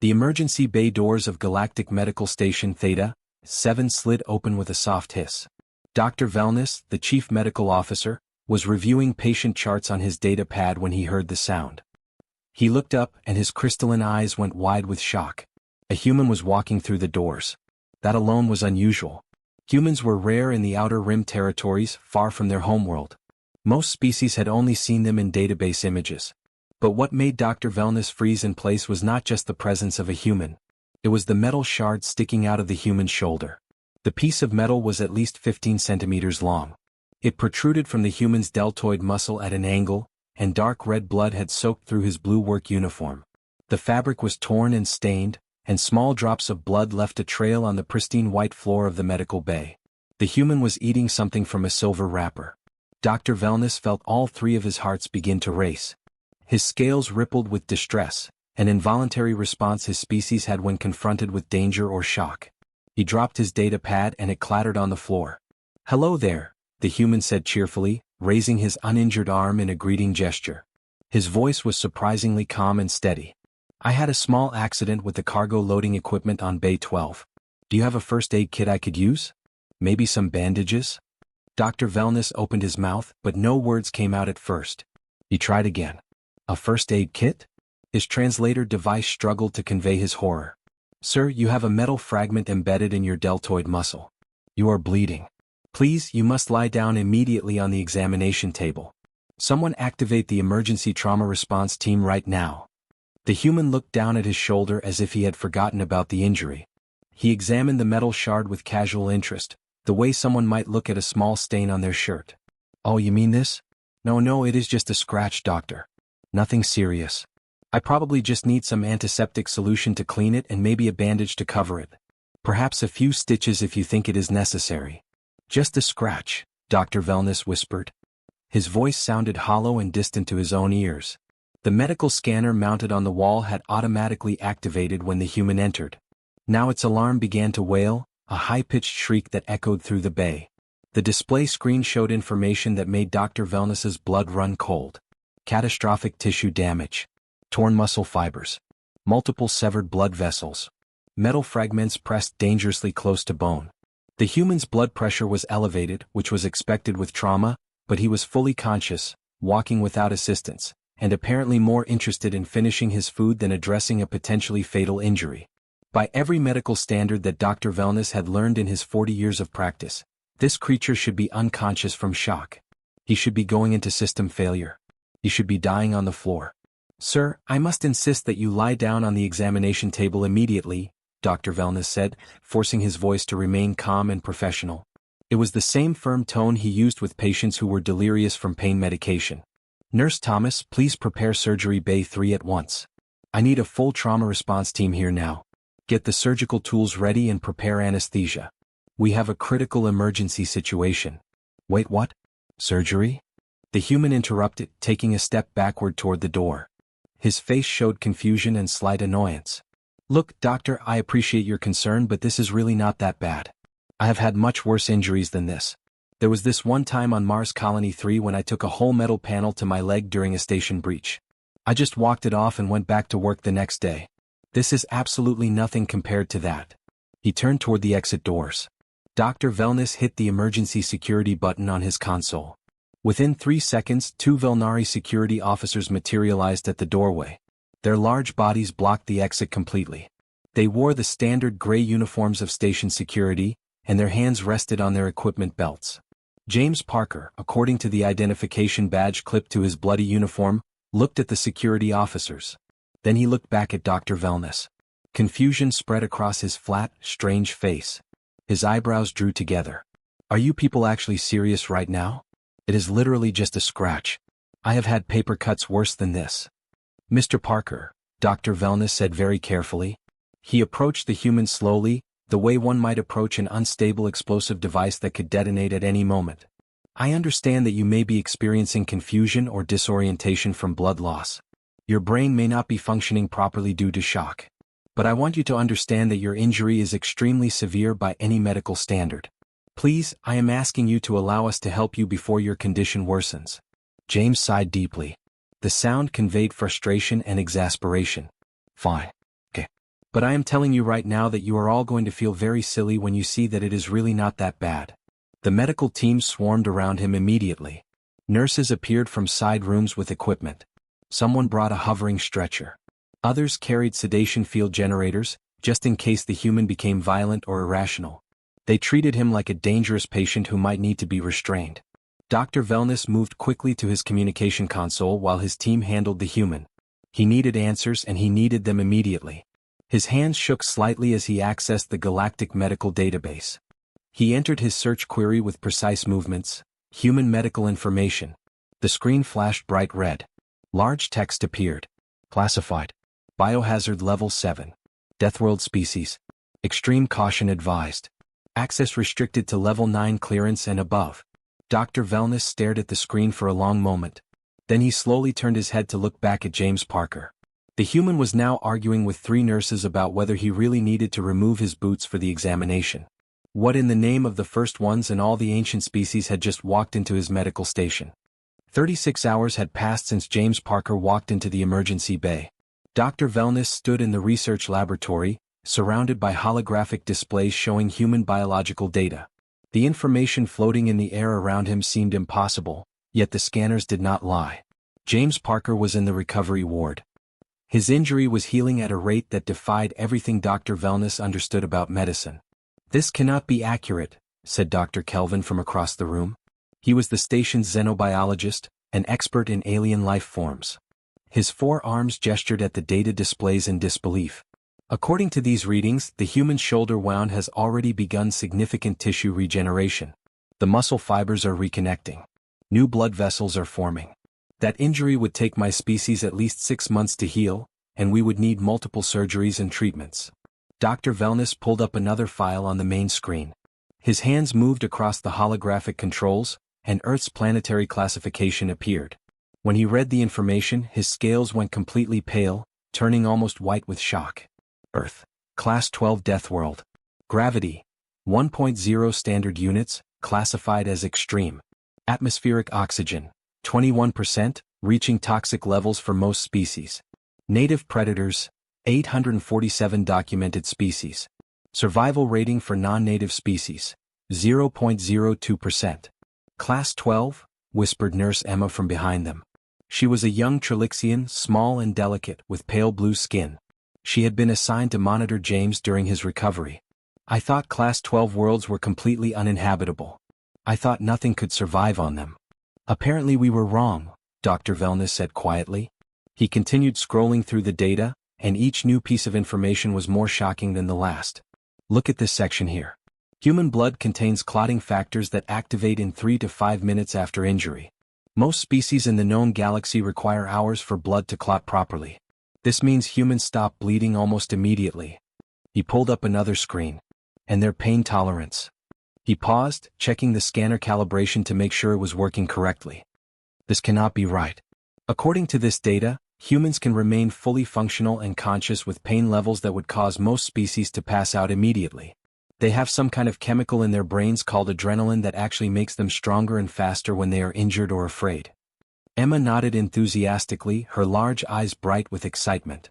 The emergency bay doors of Galactic Medical Station Theta 7 slid open with a soft hiss. Dr. Velness, the chief medical officer, was reviewing patient charts on his data pad when he heard the sound. He looked up and his crystalline eyes went wide with shock. A human was walking through the doors. That alone was unusual. Humans were rare in the Outer Rim territories, far from their homeworld. Most species had only seen them in database images. But what made Dr. Velness freeze in place was not just the presence of a human. It was the metal shard sticking out of the human's shoulder. The piece of metal was at least 15 centimeters long. It protruded from the human's deltoid muscle at an angle, and dark red blood had soaked through his blue work uniform. The fabric was torn and stained, and small drops of blood left a trail on the pristine white floor of the medical bay. The human was eating something from a silver wrapper. Dr. Velness felt all three of his hearts begin to race. His scales rippled with distress, an involuntary response his species had when confronted with danger or shock. He dropped his data pad and it clattered on the floor. "Hello there," the human said cheerfully, raising his uninjured arm in a greeting gesture. His voice was surprisingly calm and steady. "I had a small accident with the cargo loading equipment on Bay 12. Do you have a first aid kit I could use? Maybe some bandages?" Dr. Velness opened his mouth, but no words came out at first. He tried again. "A first aid kit?" His translator device struggled to convey his horror. "Sir, you have a metal fragment embedded in your deltoid muscle. You are bleeding. Please, you must lie down immediately on the examination table. Someone activate the emergency trauma response team right now." The human looked down at his shoulder as if he had forgotten about the injury. He examined the metal shard with casual interest, the way someone might look at a small stain on their shirt. "Oh, you mean this?" No, it is just a scratch, doctor. Nothing serious. I probably just need some antiseptic solution to clean it and maybe a bandage to cover it. Perhaps a few stitches if you think it is necessary." "Just a scratch," Dr. Velness whispered. His voice sounded hollow and distant to his own ears. The medical scanner mounted on the wall had automatically activated when the human entered. Now its alarm began to wail, a high-pitched shriek that echoed through the bay. The display screen showed information that made Dr. Velness's blood run cold. Catastrophic tissue damage. Torn muscle fibers. Multiple severed blood vessels. Metal fragments pressed dangerously close to bone. The human's blood pressure was elevated, which was expected with trauma, but he was fully conscious, walking without assistance, and apparently more interested in finishing his food than addressing a potentially fatal injury. By every medical standard that Dr. Velness had learned in his 40 years of practice, this creature should be unconscious from shock. He should be going into system failure. He should be dying on the floor. "Sir, I must insist that you lie down on the examination table immediately," Dr. Velness said, forcing his voice to remain calm and professional. It was the same firm tone he used with patients who were delirious from pain medication. "Nurse Thomas, please prepare surgery bay 3 at once. I need a full trauma response team here now. Get the surgical tools ready and prepare anesthesia. We have a critical emergency situation." "Wait, what? Surgery?" The human interrupted, taking a step backward toward the door. His face showed confusion and slight annoyance. "Look, doctor, I appreciate your concern, but this is really not that bad. I have had much worse injuries than this. There was this one time on Mars Colony 3 when I took a whole metal panel to my leg during a station breach. I just walked it off and went back to work the next day. This is absolutely nothing compared to that." He turned toward the exit doors. Dr. Velness hit the emergency security button on his console. Within 3 seconds, 2 Velnari security officers materialized at the doorway. Their large bodies blocked the exit completely. They wore the standard gray uniforms of station security, and their hands rested on their equipment belts. James Parker, according to the identification badge clipped to his bloody uniform, looked at the security officers. Then he looked back at Dr. Velness. Confusion spread across his flat, strange face. His eyebrows drew together. "Are you people actually serious right now? It is literally just a scratch. I have had paper cuts worse than this." "Mr. Parker," Dr. Velness said very carefully. He approached the human slowly, the way one might approach an unstable explosive device that could detonate at any moment. "I understand that you may be experiencing confusion or disorientation from blood loss. Your brain may not be functioning properly due to shock. But I want you to understand that your injury is extremely severe by any medical standard. Please, I am asking you to allow us to help you before your condition worsens." James sighed deeply. The sound conveyed frustration and exasperation. "Fine. Okay. But I am telling you right now that you are all going to feel very silly when you see that it is really not that bad. The medical team swarmed around him immediately. Nurses appeared from side rooms with equipment. Someone brought a hovering stretcher. Others carried sedation field generators, just in case the human became violent or irrational. They treated him like a dangerous patient who might need to be restrained. Dr. Velness moved quickly to his communication console while his team handled the human. He needed answers and he needed them immediately. His hands shook slightly as he accessed the Galactic Medical Database. He entered his search query with precise movements, human medical information. The screen flashed bright red. Large text appeared. Classified. Biohazard Level 7. Deathworld species. Extreme caution advised. Access restricted to Level 9 clearance and above. Dr. Velness stared at the screen for a long moment. Then he slowly turned his head to look back at James Parker. The human was now arguing with 3 nurses about whether he really needed to remove his boots for the examination. What in the name of the first ones and all the ancient species had just walked into his medical station? 36 hours had passed since James Parker walked into the emergency bay. Dr. Velness stood in the research laboratory, surrounded by holographic displays showing human biological data. The information floating in the air around him seemed impossible, yet the scanners did not lie. James Parker was in the recovery ward. His injury was healing at a rate that defied everything Dr. Velness understood about medicine. "This cannot be accurate," said Dr. Kelvin from across the room. He was the station's xenobiologist, an expert in alien life forms. His 4 arms gestured at the data displays in disbelief. According to these readings, the human shoulder wound has already begun significant tissue regeneration. The muscle fibers are reconnecting. New blood vessels are forming. That injury would take my species at least 6 months to heal, and we would need multiple surgeries and treatments. Dr. Velness pulled up another file on the main screen. His hands moved across the holographic controls, and Earth's planetary classification appeared. When he read the information, his scales went completely pale, turning almost white with shock. Earth. Class 12 Death World. Gravity. 1.0 standard units, classified as extreme. Atmospheric oxygen. 21%, reaching toxic levels for most species. Native predators. 847 documented species. Survival rating for non-native species. 0.02%. Class 12, whispered Nurse Emma from behind them. She was a young Trilixian, small and delicate, with pale blue skin. She had been assigned to monitor James during his recovery. "I thought Class 12 worlds were completely uninhabitable. I thought nothing could survive on them." "Apparently we were wrong," Dr. Velness said quietly. He continued scrolling through the data, and each new piece of information was more shocking than the last. "Look at this section here. Human blood contains clotting factors that activate in 3 to 5 minutes after injury. Most species in the known galaxy require hours for blood to clot properly. This means humans stop bleeding almost immediately." He pulled up another screen. "And their pain tolerance." He paused, checking the scanner calibration to make sure it was working correctly. "This cannot be right. According to this data, humans can remain fully functional and conscious with pain levels that would cause most species to pass out immediately. They have some kind of chemical in their brains called adrenaline that actually makes them stronger and faster when they are injured or afraid." Emma nodded enthusiastically, her large eyes bright with excitement.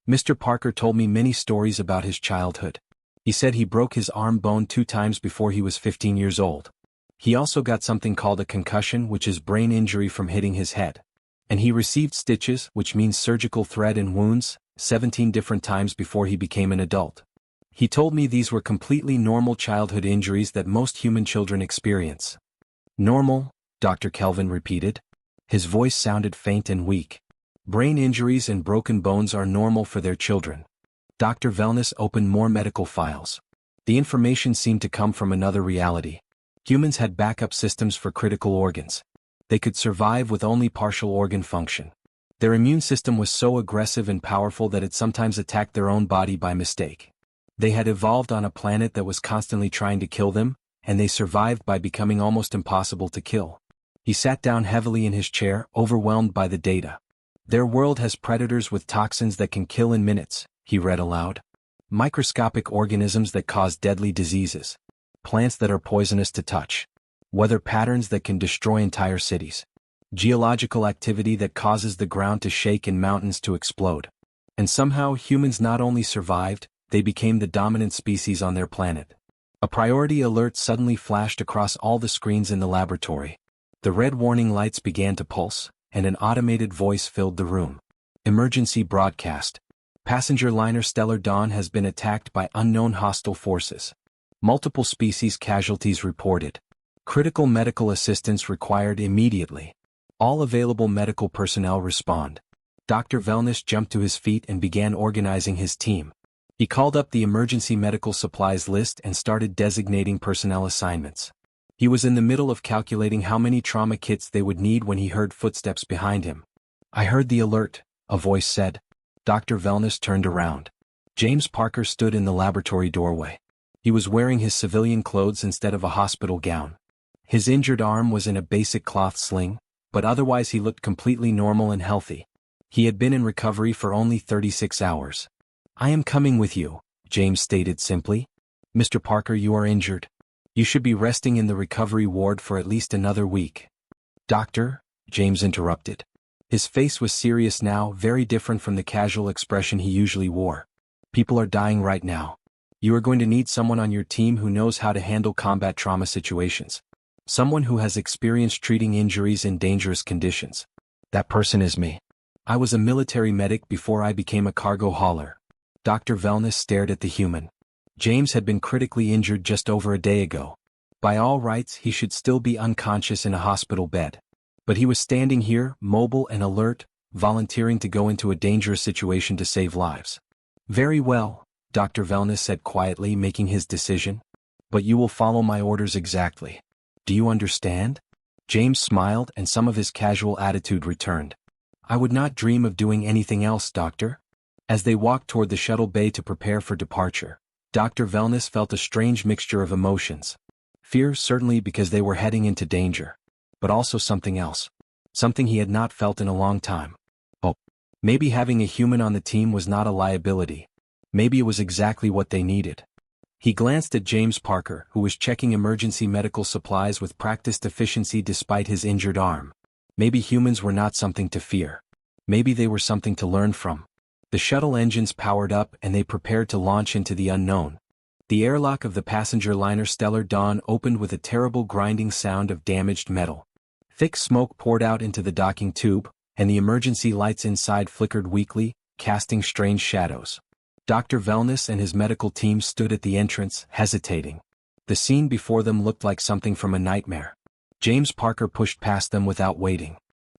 "Mr. Parker told me many stories about his childhood. He said he broke his arm bone 2 times before he was 15 years old. He also got something called a concussion, which is brain injury from hitting his head. And he received stitches, which means surgical thread and wounds, 17 different times before he became an adult. He told me these were completely normal childhood injuries that most human children experience." "Normal?" Dr. Kelvin repeated. His voice sounded faint and weak. "Brain injuries and broken bones are normal for their children." Dr. Velness opened more medical files. The information seemed to come from another reality. Humans had backup systems for critical organs. They could survive with only partial organ function. Their immune system was so aggressive and powerful that it sometimes attacked their own body by mistake. They had evolved on a planet that was constantly trying to kill them, and they survived by becoming almost impossible to kill. He sat down heavily in his chair, overwhelmed by the data. "Their world has predators with toxins that can kill in minutes," he read aloud. "Microscopic organisms that cause deadly diseases. Plants that are poisonous to touch. Weather patterns that can destroy entire cities. Geological activity that causes the ground to shake and mountains to explode. And somehow humans not only survived, they became the dominant species on their planet. A priority alert suddenly flashed across all the screens in the laboratory. The red warning lights began to pulse, and an automated voice filled the room. Emergency broadcast. Passenger liner Stellar Dawn has been attacked by unknown hostile forces. Multiple species casualties reported. Critical medical assistance required immediately. All available medical personnel respond. Dr. Wellness jumped to his feet and began organizing his team. He called up the emergency medical supplies list and started designating personnel assignments. He was in the middle of calculating how many trauma kits they would need when he heard footsteps behind him. "I heard the alert," a voice said. Dr. Wellness turned around. James Parker stood in the laboratory doorway. He was wearing his civilian clothes instead of a hospital gown. His injured arm was in a basic cloth sling, but otherwise he looked completely normal and healthy. He had been in recovery for only 36 hours. "I am coming with you," James stated simply. "Mr. Parker, you are injured. You should be resting in the recovery ward for at least another week." "Doctor," James interrupted. His face was serious now, very different from the casual expression he usually wore. "People are dying right now. You are going to need someone on your team who knows how to handle combat trauma situations. Someone who has experience treating injuries in dangerous conditions." "That person is me. I was a military medic before I became a cargo hauler." Dr. Wellness stared at the human. James had been critically injured just over a day ago. By all rights, he should still be unconscious in a hospital bed. But he was standing here, mobile and alert, volunteering to go into a dangerous situation to save lives. "Very well," Dr. Wellness said quietly, making his decision. "But you will follow my orders exactly. Do you understand?" James smiled and some of his casual attitude returned. "I would not dream of doing anything else, Doctor." As they walked toward the shuttle bay to prepare for departure, Dr. Wellness felt a strange mixture of emotions. Fear, certainly, because they were heading into danger. But also something else. Something he had not felt in a long time. Hope. Maybe having a human on the team was not a liability. Maybe it was exactly what they needed. He glanced at James Parker, who was checking emergency medical supplies with practiced efficiency despite his injured arm. Maybe humans were not something to fear. Maybe they were something to learn from. The shuttle engines powered up and they prepared to launch into the unknown. The airlock of the passenger liner Stellar Dawn opened with a terrible grinding sound of damaged metal. Thick smoke poured out into the docking tube, and the emergency lights inside flickered weakly, casting strange shadows. Dr. Wellness and his medical team stood at the entrance, hesitating. The scene before them looked like something from a nightmare. James Parker pushed past them without waiting.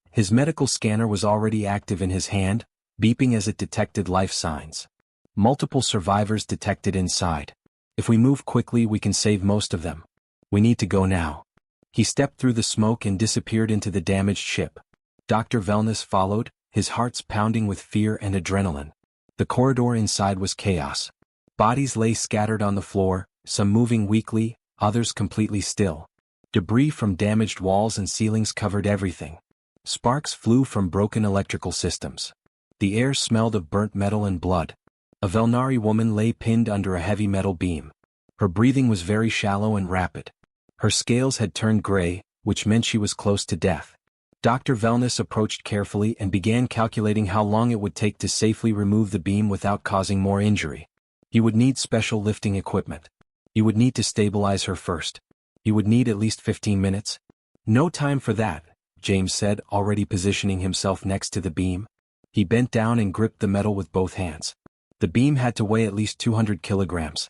His medical scanner was already active in his hand, beeping as it detected life signs. Multiple survivors detected inside. "If we move quickly, we can save most of them. We need to go now." He stepped through the smoke and disappeared into the damaged ship. Dr. Wellness followed, his heart pounding with fear and adrenaline. The corridor inside was chaos. Bodies lay scattered on the floor, some moving weakly, others completely still. Debris from damaged walls and ceilings covered everything. Sparks flew from broken electrical systems. The air smelled of burnt metal and blood. A Velnari woman lay pinned under a heavy metal beam. Her breathing was very shallow and rapid. Her scales had turned gray, which meant she was close to death. Dr. Wellness approached carefully and began calculating how long it would take to safely remove the beam without causing more injury. He would need special lifting equipment. He would need to stabilize her first. He would need at least 15 minutes. "No time for that," James said, already positioning himself next to the beam. He bent down and gripped the metal with both hands. The beam had to weigh at least 200 kilograms.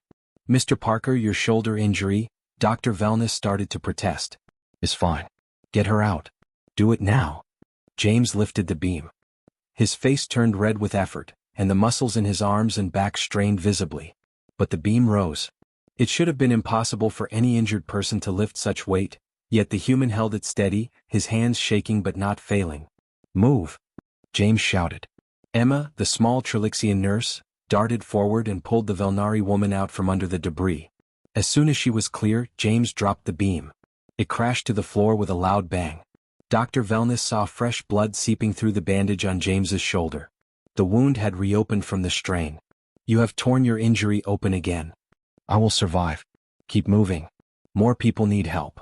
"Mr. Parker, your shoulder injury," Dr. Wellness started to protest. "Is fine. Get her out. Do it now." James lifted the beam. His face turned red with effort, and the muscles in his arms and back strained visibly. But the beam rose. It should have been impossible for any injured person to lift such weight, yet the human held it steady, his hands shaking but not failing. "Move!" James shouted. Emma, the small Trilixian nurse, darted forward and pulled the Velnari woman out from under the debris. As soon as she was clear, James dropped the beam. It crashed to the floor with a loud bang. Dr. Wellness saw fresh blood seeping through the bandage on James's shoulder. The wound had reopened from the strain. "You have torn your injury open again." "I will survive. Keep moving. More people need help."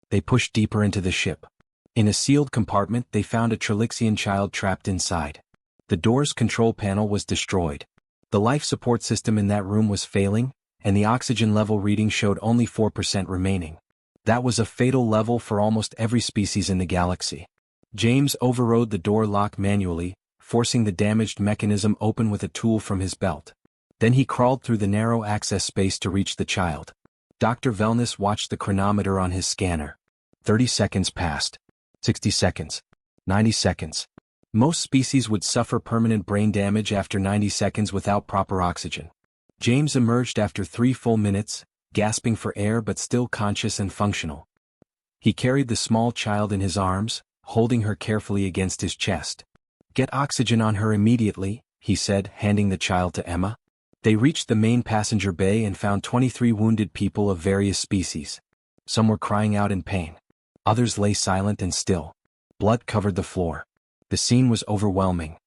They pushed deeper into the ship. In a sealed compartment they found a Trilixian child trapped inside. The door's control panel was destroyed. The life support system in that room was failing, and the oxygen level reading showed only 4% remaining. That was a fatal level for almost every species in the galaxy. James overrode the door lock manually, forcing the damaged mechanism open with a tool from his belt. Then he crawled through the narrow access space to reach the child. Dr. Velness watched the chronometer on his scanner. 30 seconds passed. 60 seconds. 90 seconds. Most species would suffer permanent brain damage after 90 seconds without proper oxygen. James emerged after 3 full minutes, gasping for air but still conscious and functional. He carried the small child in his arms, holding her carefully against his chest. "Get oxygen on her immediately," he said, handing the child to Emma. They reached the main passenger bay and found 23 wounded people of various species. Some were crying out in pain. Others lay silent and still. Blood covered the floor. The scene was overwhelming.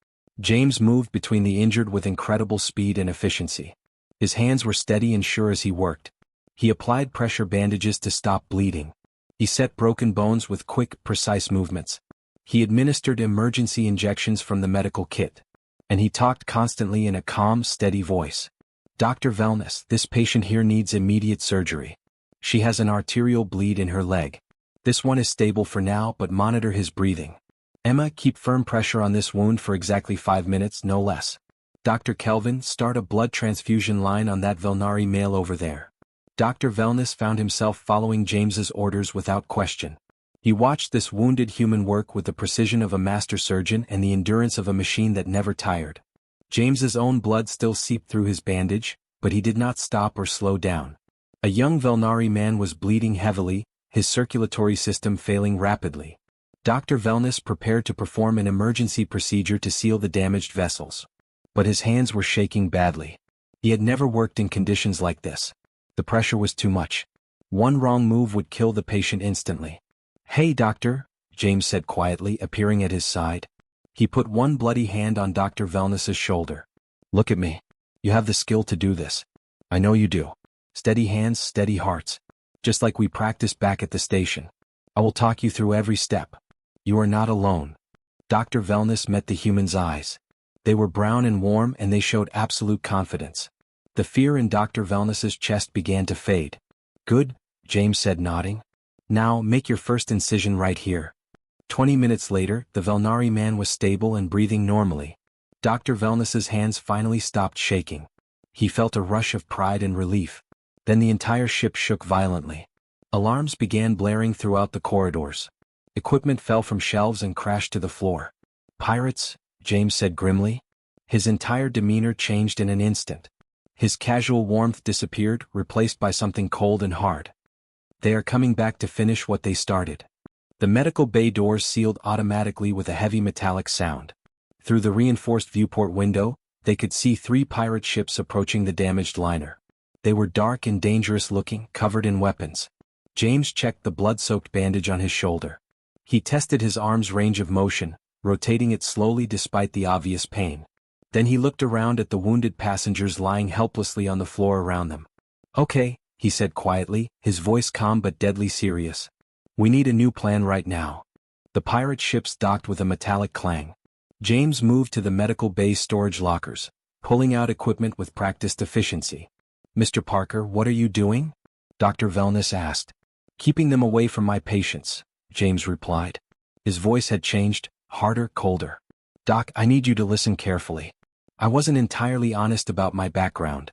James moved between the injured with incredible speed and efficiency. His hands were steady and sure as he worked. He applied pressure bandages to stop bleeding. He set broken bones with quick, precise movements. He administered emergency injections from the medical kit. And he talked constantly in a calm, steady voice. "Dr. Velness, this patient here needs immediate surgery. She has an arterial bleed in her leg. This one is stable for now, but monitor his breathing. Emma, keep firm pressure on this wound for exactly 5 minutes, no less. Dr. Kelvin, start a blood transfusion line on that Velnari male over there." Dr. Velness found himself following James's orders without question. He watched this wounded human work with the precision of a master surgeon and the endurance of a machine that never tired. James's own blood still seeped through his bandage, but he did not stop or slow down. A young Velnari man was bleeding heavily, his circulatory system failing rapidly. Dr. Velness prepared to perform an emergency procedure to seal the damaged vessels. But his hands were shaking badly. He had never worked in conditions like this. The pressure was too much. One wrong move would kill the patient instantly. "Hey, doctor," James said quietly, appearing at his side. He put one bloody hand on Dr. Velness's shoulder. "Look at me. You have the skill to do this. I know you do. Steady hands, steady hearts. Just like we practiced back at the station. I will talk you through every step. You are not alone." Dr. Velness met the human's eyes. They were brown and warm, and they showed absolute confidence. The fear in Dr. Velness's chest began to fade. "Good," James said, nodding. "Now, make your first incision right here." 20 minutes later, the Velnari man was stable and breathing normally. Dr. Velness's hands finally stopped shaking. He felt a rush of pride and relief. Then the entire ship shook violently. Alarms began blaring throughout the corridors. Equipment fell from shelves and crashed to the floor. "Pirates," James said grimly. His entire demeanor changed in an instant. His casual warmth disappeared, replaced by something cold and hard. "They are coming back to finish what they started." The medical bay doors sealed automatically with a heavy metallic sound. Through the reinforced viewport window, they could see 3 pirate ships approaching the damaged liner. They were dark and dangerous looking, covered in weapons. James checked the blood-soaked bandage on his shoulder. He tested his arm's range of motion, rotating it slowly despite the obvious pain. Then he looked around at the wounded passengers lying helplessly on the floor around them. "Okay," he said quietly, his voice calm but deadly serious. "We need a new plan right now." The pirate ships docked with a metallic clang. James moved to the medical bay storage lockers, pulling out equipment with practiced efficiency. "Mr. Parker, what are you doing?" Dr. Velness asked. "Keeping them away from my patients," James replied. His voice had changed, harder, colder. "Doc, I need you to listen carefully. I wasn't entirely honest about my background."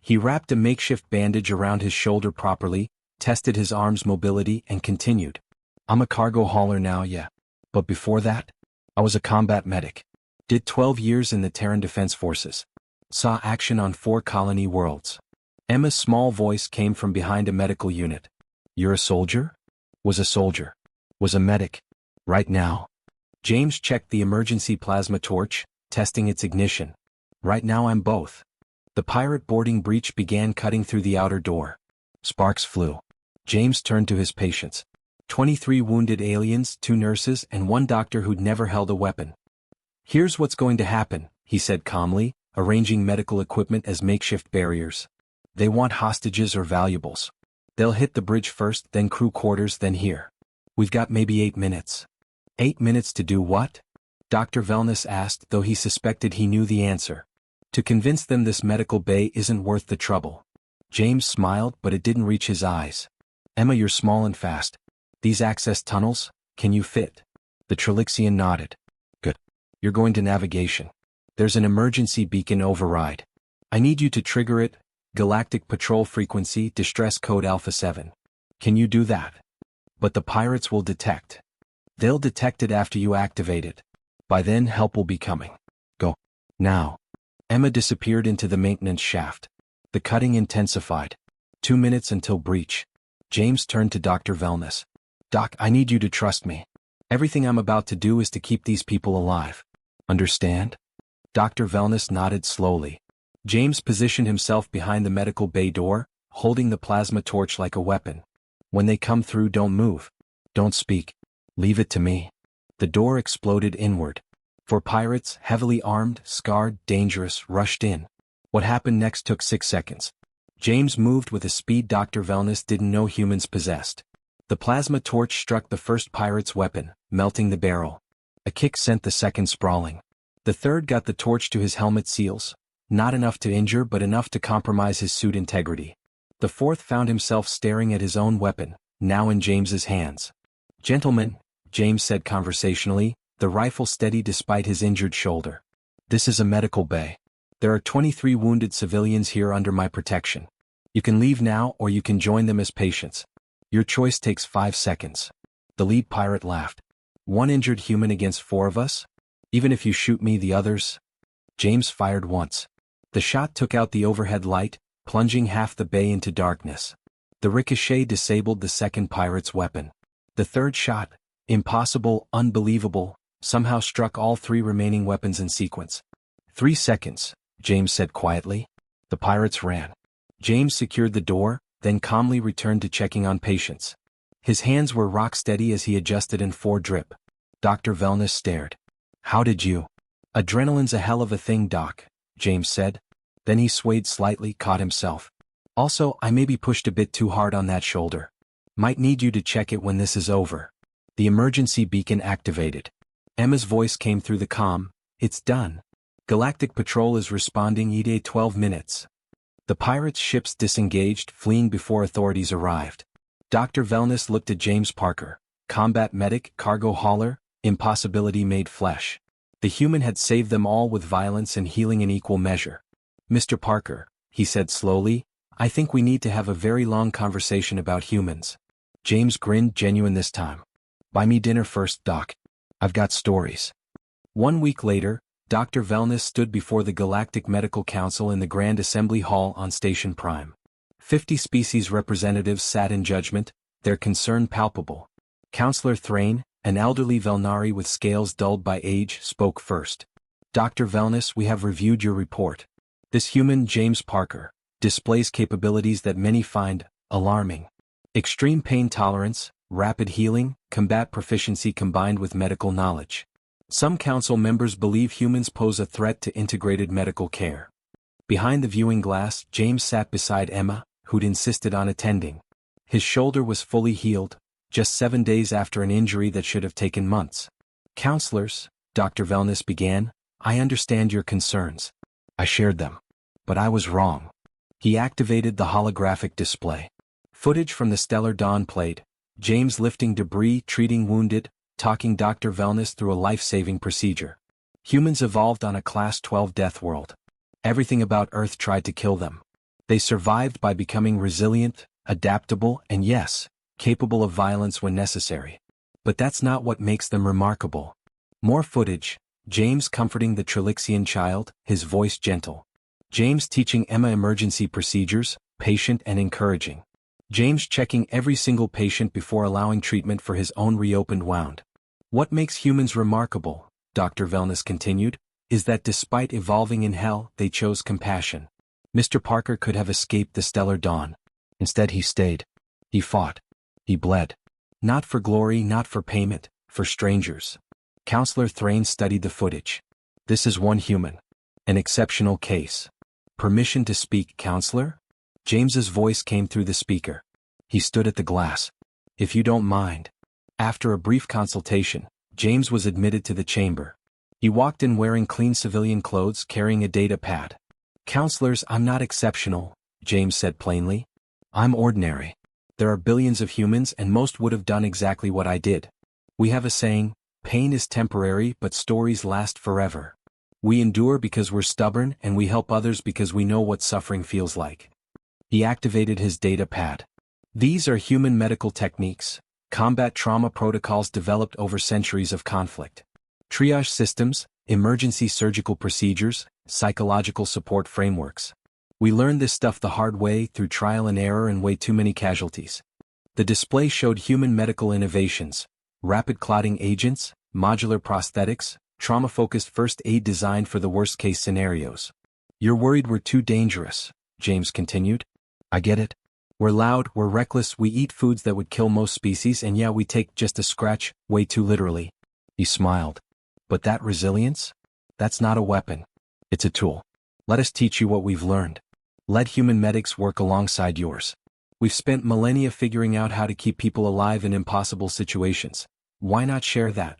He wrapped a makeshift bandage around his shoulder properly, tested his arm's mobility, and continued. "I'm a cargo hauler now, yeah. But before that, I was a combat medic. Did 12 years in the Terran Defense Forces. Saw action on 4 colony worlds." Emma's small voice came from behind a medical unit. "You're a soldier?" "Was a soldier. Was a medic. Right now." James checked the emergency plasma torch, testing its ignition. "Right now I'm both." The pirate boarding breach began cutting through the outer door. Sparks flew. James turned to his patients. 23 wounded aliens, 2 nurses, and 1 doctor who'd never held a weapon. "Here's what's going to happen," he said calmly, arranging medical equipment as makeshift barriers. "They want hostages or valuables. They'll hit the bridge first, then crew quarters, then here. We've got maybe 8 minutes. 8 minutes to do what?" Dr. Velness asked, though he suspected he knew the answer. To convince them this medical bay isn't worth the trouble. James smiled, but it didn't reach his eyes. Emma, you're small and fast. These access tunnels, can you fit? The Trilixian nodded. Good. You're going to navigation. There's an emergency beacon override. I need you to trigger it. Galactic patrol frequency, distress code Alpha 7. Can you do that? But the pirates will detect. They'll detect it after you activate it. By then help will be coming. Go. Now. Emma disappeared into the maintenance shaft. The cutting intensified. 2 minutes until breach. James turned to Dr. Wellness. Doc, I need you to trust me. Everything I'm about to do is to keep these people alive. Understand? Dr. Wellness nodded slowly. James positioned himself behind the medical bay door, holding the plasma torch like a weapon. When they come through, don't move. Don't speak. Leave it to me. The door exploded inward. Four pirates, heavily armed, scarred, dangerous, rushed in. What happened next took 6 seconds. James moved with a speed Dr. Wellness didn't know humans possessed. The plasma torch struck the first pirate's weapon, melting the barrel. A kick sent the second sprawling. The third got the torch to his helmet seals, not enough to injure but enough to compromise his suit integrity. The fourth found himself staring at his own weapon, now in James's hands. Gentlemen, James said conversationally, the rifle steady despite his injured shoulder. This is a medical bay. There are 23 wounded civilians here under my protection. You can leave now or you can join them as patients. Your choice takes 5 seconds. The lead pirate laughed. 1 injured human against 4 of us? Even if you shoot me, the others? James fired once. The shot took out the overhead light, plunging half the bay into darkness. The ricochet disabled the second pirate's weapon. The third shot, impossible, unbelievable, somehow struck all 3 remaining weapons in sequence. 3 seconds, James said quietly. The pirates ran. James secured the door, then calmly returned to checking on patients. His hands were rock steady as he adjusted in 4 drip. Dr. Wellness stared. How did you? Adrenaline's a hell of a thing, Doc, James said. Then he swayed slightly, caught himself. Also, I maybe pushed a bit too hard on that shoulder. Might need you to check it when this is over. The emergency beacon activated. Emma's voice came through the comm. It's done. Galactic Patrol is responding ETA 12 minutes. The pirates' ships disengaged, fleeing before authorities arrived. Dr. Wellness looked at James Parker. Combat medic, cargo hauler, impossibility made flesh. The human had saved them all with violence and healing in equal measure. Mr. Parker, he said slowly, I think we need to have a very long conversation about humans. James grinned, genuine this time. Buy me dinner first, Doc. I've got stories. 1 week later, Dr. Wellness stood before the Galactic Medical Council in the Grand Assembly Hall on Station Prime. 50 species representatives sat in judgment, their concern palpable. Counselor Thrain, an elderly Velnari with scales dulled by age, spoke first. Dr. Wellness, we have reviewed your report. This human, James Parker, displays capabilities that many find alarming. Extreme pain tolerance, rapid healing, combat proficiency combined with medical knowledge. Some council members believe humans pose a threat to integrated medical care. Behind the viewing glass, James sat beside Emma, who'd insisted on attending. His shoulder was fully healed, just 7 days after an injury that should have taken months. Counselors, Dr. Wellness began, I understand your concerns. I shared them. But I was wrong. He activated the holographic display. Footage from the Stellar Dawn played, James lifting debris, treating wounded, talking Dr. Wellness through a life-saving procedure. Humans evolved on a Class 12 death world. Everything about Earth tried to kill them. They survived by becoming resilient, adaptable, and yes, capable of violence when necessary. But that's not what makes them remarkable. More footage, James comforting the Trilixian child, his voice gentle. James teaching Emma emergency procedures, patient and encouraging. James checking every single patient before allowing treatment for his own reopened wound. What makes humans remarkable, Dr. Wellness continued, is that despite evolving in hell, they chose compassion. Mr. Parker could have escaped the Stellar Dawn. Instead he stayed. He fought. He bled. Not for glory, not for payment, for strangers. Counselor Thrain studied the footage. This is one human. An exceptional case. Permission to speak, Counselor? James's voice came through the speaker. He stood at the glass. If you don't mind. After a brief consultation, James was admitted to the chamber. He walked in wearing clean civilian clothes, carrying a data pad. Counselors, I'm not exceptional, James said plainly. I'm ordinary. There are billions of humans and most would have done exactly what I did. We have a saying, pain is temporary but stories last forever. We endure because we're stubborn and we help others because we know what suffering feels like. He activated his data pad. These are human medical techniques, combat trauma protocols developed over centuries of conflict. Triage systems, emergency surgical procedures, psychological support frameworks. We learned this stuff the hard way through trial and error and way too many casualties. The display showed human medical innovations, rapid clotting agents, modular prosthetics, trauma-focused first aid designed for the worst-case scenarios. You're worried we're too dangerous, James continued. I get it. We're loud, we're reckless, we eat foods that would kill most species, and yeah, we take just a scratch way too literally. He smiled. But that resilience? That's not a weapon. It's a tool. Let us teach you what we've learned. Let human medics work alongside yours. We've spent millennia figuring out how to keep people alive in impossible situations. Why not share that?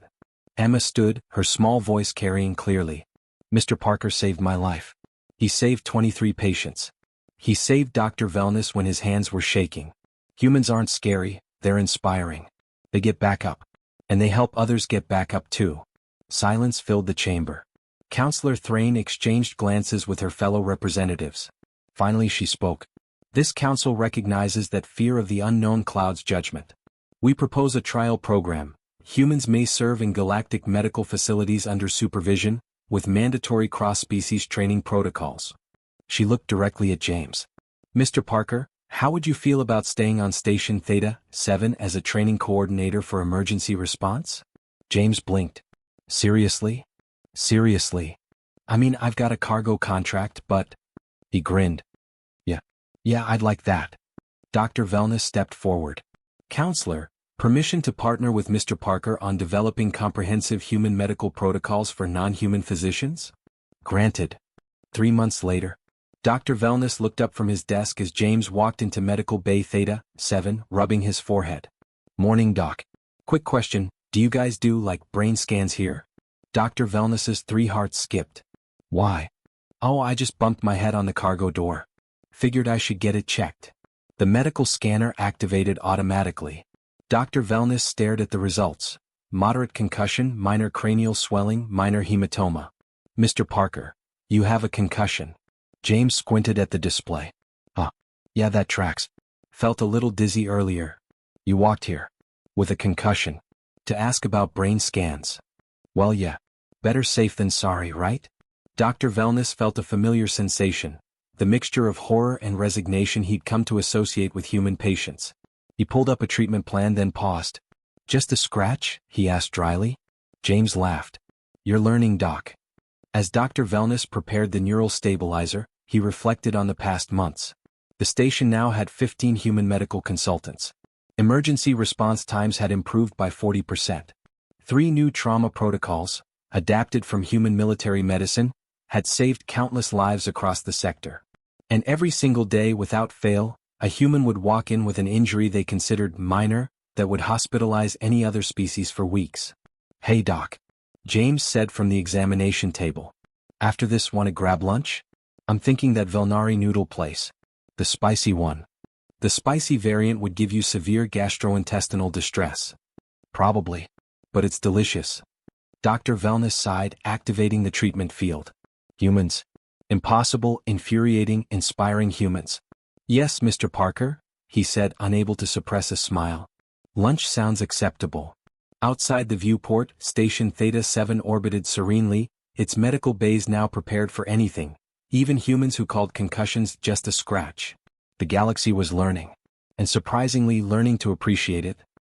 Emma stood, her small voice carrying clearly. Mr. Parker saved my life. He saved 23 patients. He saved Dr. Wellness when his hands were shaking. Humans aren't scary, they're inspiring. They get back up. And they help others get back up too. Silence filled the chamber. Counselor Thrain exchanged glances with her fellow representatives. Finally she spoke. This council recognizes that fear of the unknown clouds judgment. We propose a trial program. Humans may serve in galactic medical facilities under supervision, with mandatory cross-species training protocols. She looked directly at James. Mr. Parker, how would you feel about staying on Station Theta-7 as a training coordinator for emergency response? James blinked. Seriously? Seriously. I mean, I've got a cargo contract, but... He grinned. Yeah, I'd like that. Dr. Wellness stepped forward. Counselor, permission to partner with Mr. Parker on developing comprehensive human medical protocols for non-human physicians? Granted. 3 months later, Dr. Wellness looked up from his desk as James walked into Medical Bay Theta-7, rubbing his forehead. Morning, Doc. Quick question, do you guys do, like, brain scans here? Dr. Wellness's 3 hearts skipped. Why? Oh, I just bumped my head on the cargo door. Figured I should get it checked. The medical scanner activated automatically. Dr. Wellness stared at the results. Moderate concussion, minor cranial swelling, minor hematoma. Mr. Parker, you have a concussion. James squinted at the display. Yeah, that tracks. Felt a little dizzy earlier. You walked here. With a concussion. To ask about brain scans. Well, yeah. Better safe than sorry, right? Dr. Wellness felt a familiar sensation. The mixture of horror and resignation he'd come to associate with human patients. He pulled up a treatment plan then paused. Just a scratch? He asked dryly. James laughed. You're learning, Doc. As Dr. Wellness prepared the neural stabilizer, he reflected on the past months. The station now had 15 human medical consultants. Emergency response times had improved by 40%. 3 new trauma protocols, adapted from human military medicine, had saved countless lives across the sector. And every single day without fail, a human would walk in with an injury they considered minor, that would hospitalize any other species for weeks. Hey Doc. James said from the examination table. After this, wanna grab lunch? I'm thinking that Velnari noodle place. The spicy one. The spicy variant would give you severe gastrointestinal distress. Probably. But it's delicious. Dr. Wellness sighed, activating the treatment field. Humans. Impossible, infuriating, inspiring humans. Yes, Mr. Parker, he said, unable to suppress a smile. Lunch sounds acceptable. Outside the viewport, Station Theta-7 orbited serenely, its medical bays now prepared for anything, even humans who called concussions just a scratch. The galaxy was learning. And surprisingly learning to appreciate it.